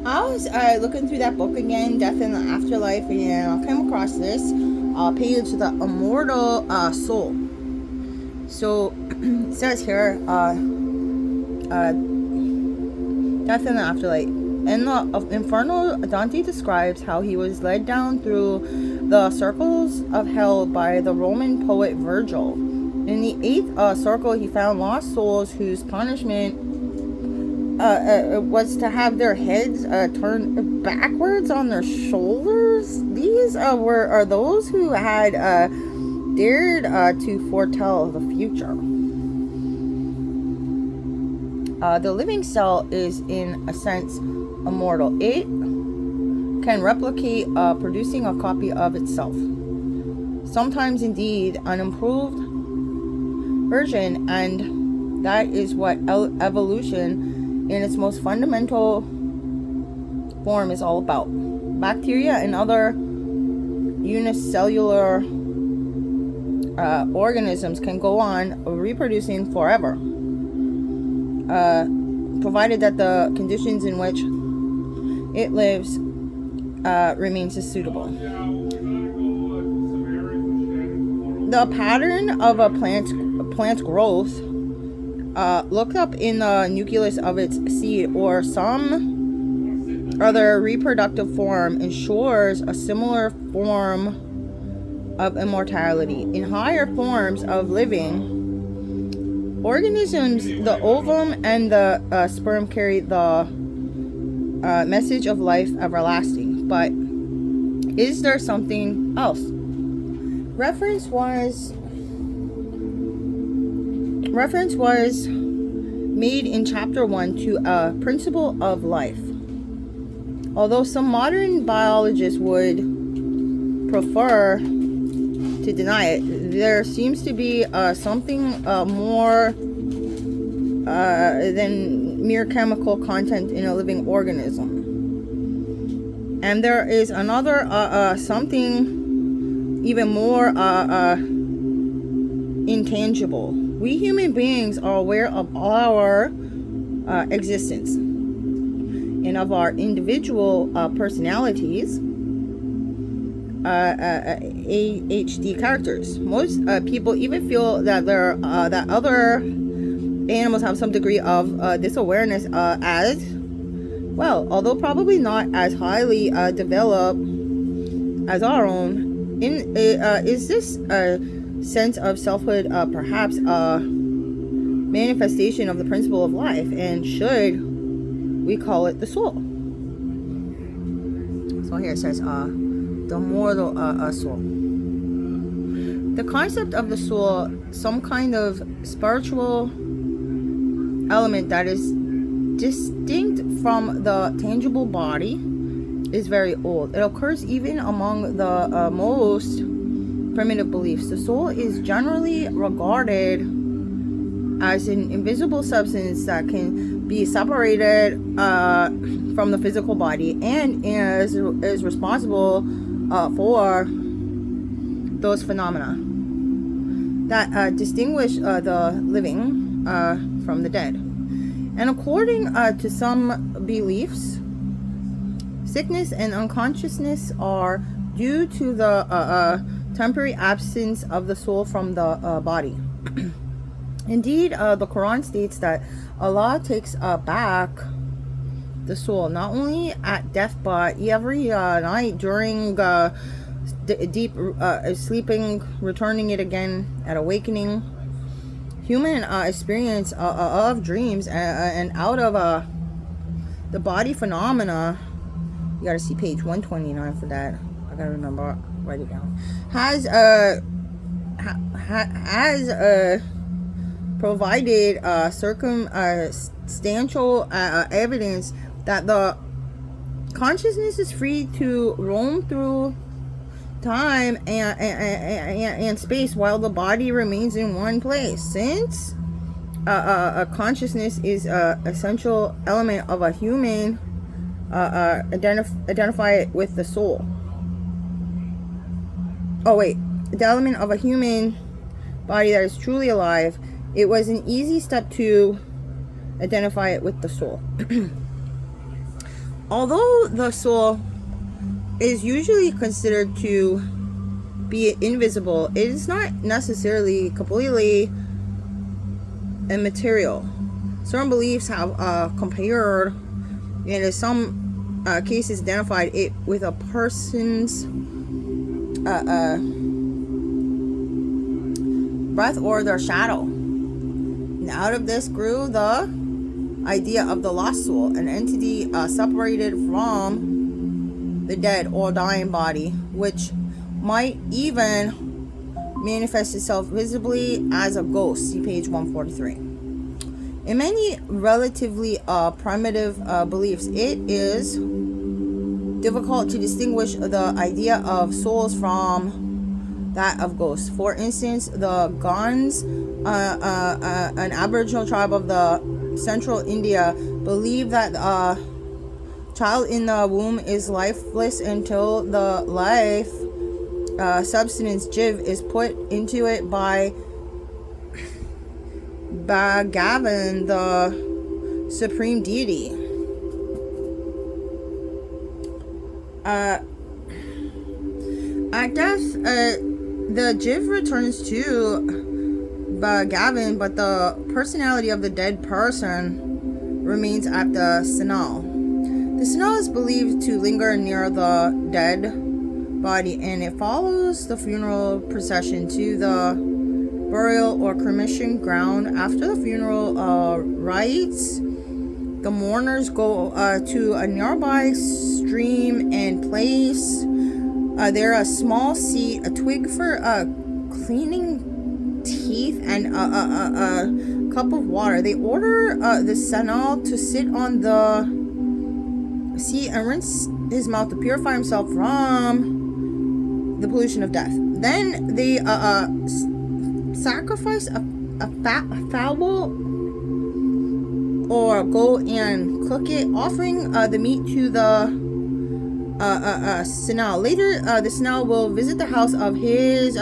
I was looking through that book again, Death in the Afterlife, and I came across this page, The Immortal Soul. So it says here, Death in the Afterlife. In the Inferno, Dante describes how he was led down through the circles of hell by the Roman poet Virgil. In the eighth circle, he found lost souls whose punishment was to have their heads turned backwards on their shoulders. These are those who had dared to foretell the future. The living cell is, in a sense, immortal. It can replicate, producing a copy of itself. Sometimes, indeed, an improved version, and that is what evolution in its most fundamental form is all about. Bacteria and other unicellular organisms can go on reproducing forever, provided that the conditions in which it lives remains suitable. The pattern of a plant's growth, looked up in the nucleus of its seed or some other reproductive form, ensures a similar form of immortality. In higher forms of living organisms, the ovum and the sperm carry the message of life everlasting. But is there something else? Reference was made in chapter 1 to a principle of life. Although some modern biologists would prefer to deny it, there seems to be something more than mere chemical content in a living organism. And there is another something even more intangible. We human beings are aware of our existence and of our individual personalities, AHD characters. Most people even feel that that other animals have some degree of this awareness as well, although probably not as highly developed as our own. Is this sense of selfhood perhaps a manifestation of the principle of life, and should we call it the soul? So here it says the mortal soul. The concept of the soul, some kind of spiritual element that is distinct from the tangible body, is very old. It occurs even among the most primitive beliefs. The soul is generally regarded as an invisible substance that can be separated from the physical body, and is responsible for those phenomena that distinguish the living from the dead. And according to some beliefs, sickness and unconsciousness are due to the temporary absence of the soul from the body. Indeed, the Quran states that Allah takes back the soul not only at death, but every night during deep sleeping, returning it again at awakening. Human experience of dreams and out of the body phenomena, you gotta see page 129 for that. I gotta remember, write it down. Has provided circumstantial evidence that the consciousness is free to roam through time and space while the body remains in one place. Since a consciousness is an essential element of a human, identify it with the soul. The element of a human body that is truly alive, it was an easy step to identify it with the soul. Although the soul is usually considered to be invisible, it is not necessarily completely immaterial. Certain beliefs have compared, and in some cases identified it with a person's breath or their shadow. And out of this grew the idea of the lost soul, an entity separated from the dead or dying body, which might even manifest itself visibly as a ghost. See page 143. In many relatively primitive beliefs, it is difficult to distinguish the idea of souls from that of ghosts. For instance, the Gans, an Aboriginal tribe of the central India, believe that a child in the womb is lifeless until the life substance jiv is put into it by Bhagavan, the supreme deity. At death, the jiv returns to Bhagavan, but the personality of the dead person remains at the sanal. The sanal is believed to linger near the dead body, and it follows the funeral procession to the burial or cremation ground. After the funeral rites, the mourners go to a nearby stream and place there a small seat, a twig for cleaning teeth, and a cup of water. They order the sanal to sit on the seat and rinse his mouth to purify himself from the pollution of death. Then they sacrifice a fowl or go and cook it, offering the meat to the sanal. Later, the sanal will visit the house of his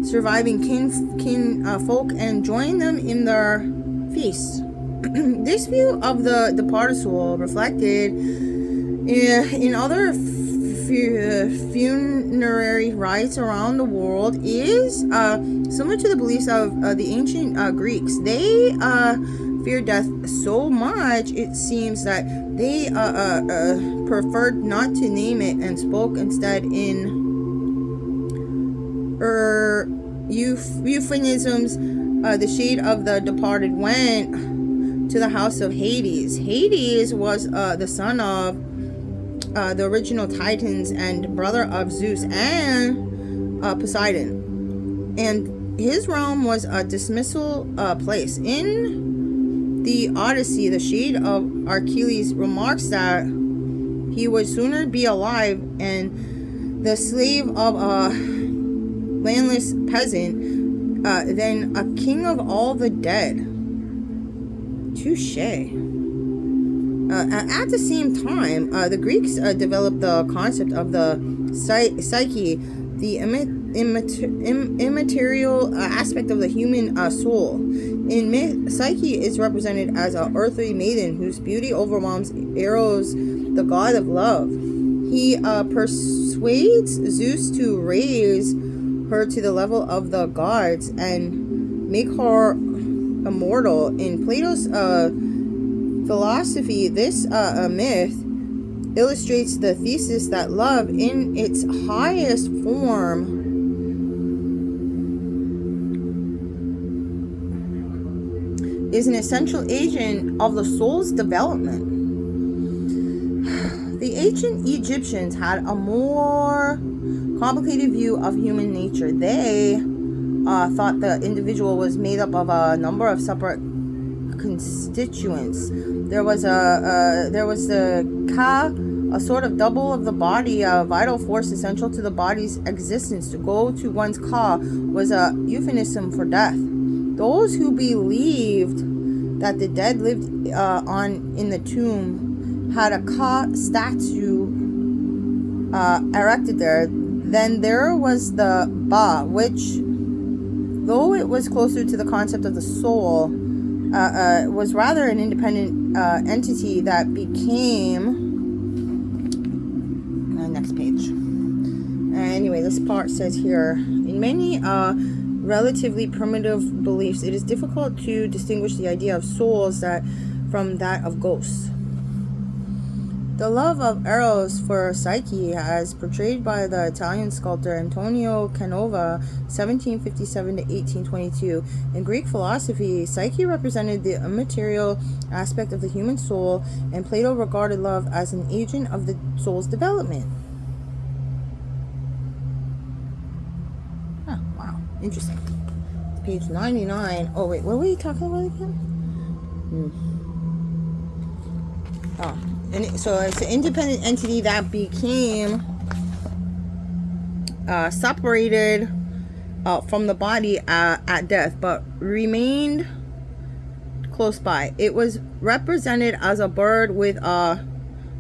surviving kin folk and join them in their feast. This view of the departed soul, reflected in other funerary rites around the world, is similar to the beliefs of the ancient Greeks. They feared death so much, it seems, that they preferred not to name it and spoke instead in euphemisms. The shade of the departed went to the house of Hades. Hades was the son of the original Titans and brother of Zeus and Poseidon, and his realm was a dismissal place. In the Odyssey, the shade of Achilles remarks that he would sooner be alive and the slave of a landless peasant than a king of all the dead. Touché. At the same time, the Greeks developed the concept of the psyche, the immaterial aspect of the human soul. In myth, Psyche is represented as an earthly maiden whose beauty overwhelms Eros, the god of love. He persuades Zeus to raise her to the level of the gods and make her immortal. In Plato's philosophy, this myth illustrates the thesis that love, in its highest form, is an essential agent of the soul's development. The ancient Egyptians had a more complicated view of human nature. They thought the individual was made up of a number of separate constituents. There was the Ka, a sort of double of the body, a vital force essential to the body's existence. To go to one's Ka was a euphemism for death. Those who believed that the dead lived in the tomb had a Ka statue erected there. Then there was the Ba, which, though it was closer to the concept of the soul, was rather an independent entity that became next page. Anyway, this part says here, in many relatively primitive beliefs, it is difficult to distinguish the idea of souls from that of ghosts. The love of Eros for Psyche, as portrayed by the Italian sculptor Antonio Canova, 1757 to 1822. In Greek philosophy, Psyche represented the immaterial aspect of the human soul, and Plato regarded love as an agent of the soul's development. Huh, wow, interesting. Page 99. Oh, wait, what were you talking about again? Oh. And so it's an independent entity that became separated from the body at death, but remained close by. It was represented as a bird with a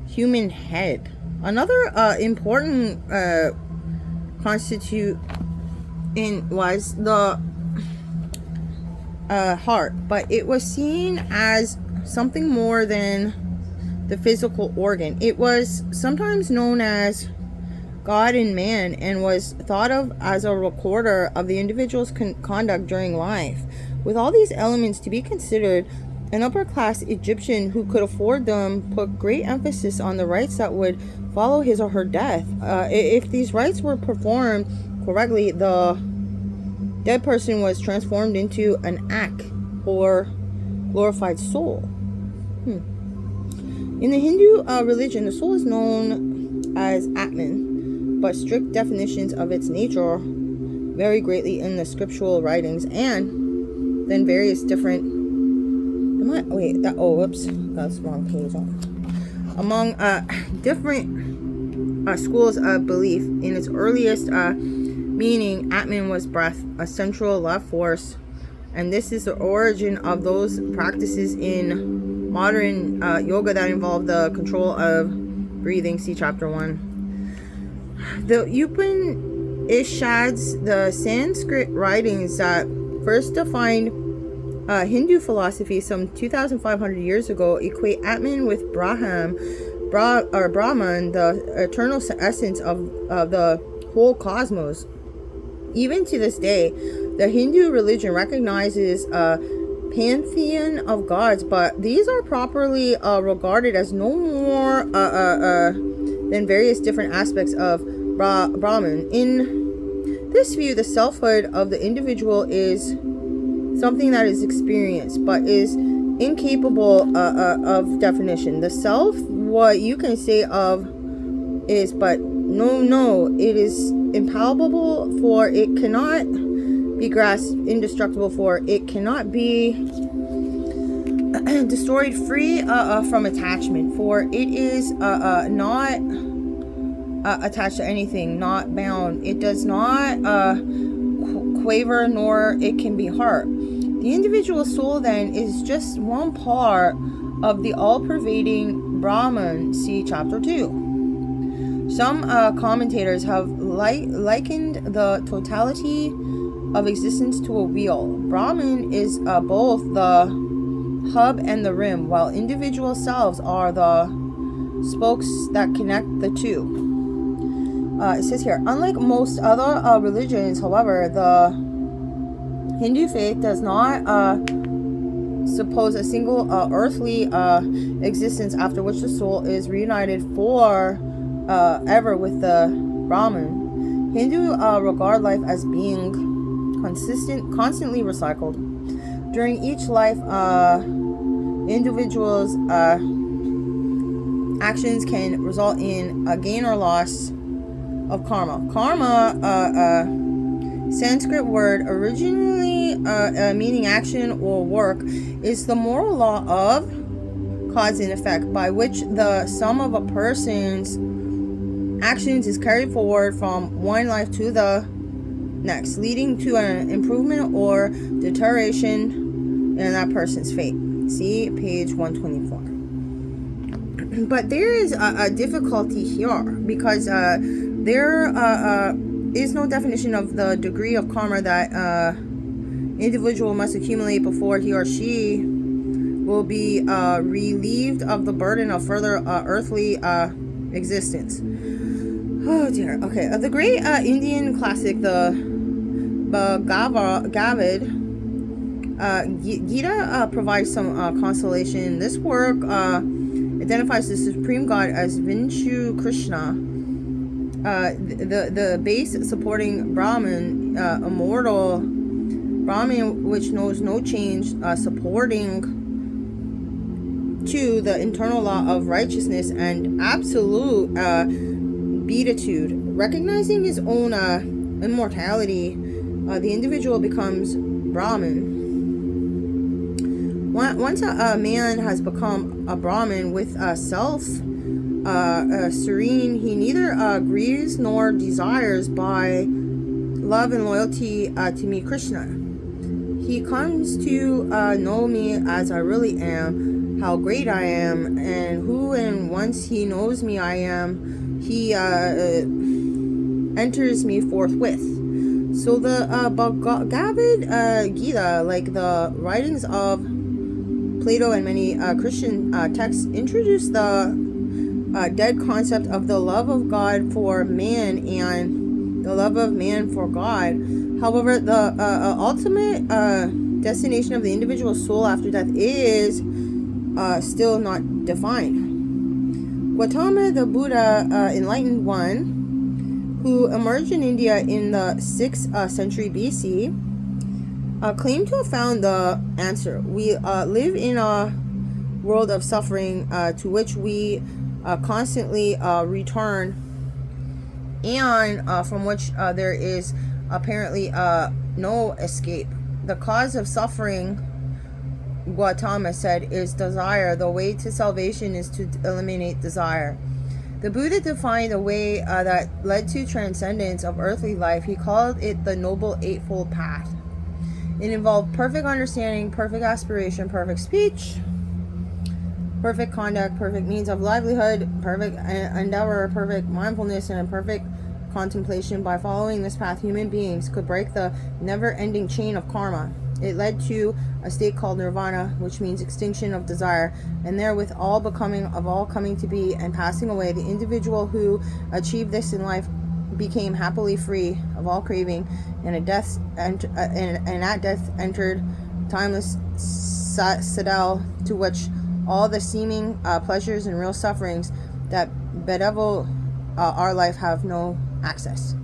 human head. Another important constituent was the heart, but it was seen as something more than the physical organ. It was sometimes known as God in man and was thought of as a recorder of the individual's conduct during life. With all these elements to be considered, an upper-class Egyptian who could afford them put great emphasis on the rites that would follow his or her death. If these rites were performed correctly, the dead person was transformed into an Ak, or glorified soul. In the Hindu religion, the soul is known as Atman, but strict definitions of its nature vary greatly in the scriptural writings, and then various different. Whoops, that's the wrong page. Among different schools of belief, in its earliest meaning, Atman was breath, a central life force, and this is the origin of those practices in modern yoga that involve the control of breathing. See chapter 1. The Upanishads, the Sanskrit writings that first defined Hindu philosophy some 2,500 years ago, equate Atman with Brahman, the eternal essence of the whole cosmos. Even to this day, the Hindu religion recognizes pantheon of gods, but these are properly regarded as no more than various different aspects of Brahman. In this view, the selfhood of the individual is something that is experienced but is incapable of definition. The self, what you can say of is, but no, it is impalpable, for it cannot be grasped, indestructible, for it cannot be destroyed, free from attachment, for it is not attached to anything, not bound. It does not quaver, nor it can be hurt. The individual soul then is just one part of the all-pervading Brahman. See chapter 2. Some commentators have likened the totality of existence to a wheel. Brahman is both the hub and the rim, while individual selves are the spokes that connect the two. It says here, unlike most other religions, however, the Hindu faith does not suppose a single earthly existence after which the soul is reunited forever with the Brahman. Hindu regard life as being constantly recycled. During each life, individuals' actions can result in a gain or loss of karma. Karma, Sanskrit word originally meaning action or work, is the moral law of cause and effect, by which the sum of a person's actions is carried forward from one life to the next, leading to an improvement or deterioration in that person's fate. See page 124. But there is a difficulty here, because there is no definition of the degree of karma that individual must accumulate before he or she will be relieved of the burden of further earthly existence. Oh dear. Okay. The great Indian classic, the Bhagavad Gita, provides some consolation. This work identifies the supreme God as Vishnu Krishna, the base supporting Brahman, immortal Brahman, which knows no change, supporting to the internal law of righteousness and absolute beatitude. Recognizing his own immortality, the individual becomes Brahman. Once a man has become a Brahman with self serene, he neither grieves nor desires by love and loyalty to me, Krishna. He comes to know me as I really am, how great I am, and who, and once he knows me I am, he enters me forthwith. So the Bhagavad Gita, like the writings of Plato and many Christian texts, introduce the dead concept of the love of God for man and the love of man for God. However, the ultimate destination of the individual soul after death is still not defined. Gautama, the Buddha, enlightened one, who emerged in India in the 6th century BC, claimed to have found the answer. We live in a world of suffering to which we constantly return, and from which there is apparently no escape. The cause of suffering, Gautama said, is desire. The way to salvation is to eliminate desire. The Buddha defined a way that led to transcendence of earthly life. He called it the Noble Eightfold Path. It involved perfect understanding, perfect aspiration, perfect speech, perfect conduct, perfect means of livelihood, perfect endeavor, perfect mindfulness, and perfect contemplation. By following this path, human beings could break the never-ending chain of karma. It led to a state called nirvana, which means extinction of desire, and therewith all becoming of all coming to be and passing away. The individual who achieved this in life became happily free of all craving, and at death entered timeless citadel to which all the seeming pleasures and real sufferings that bedevil our life have no access.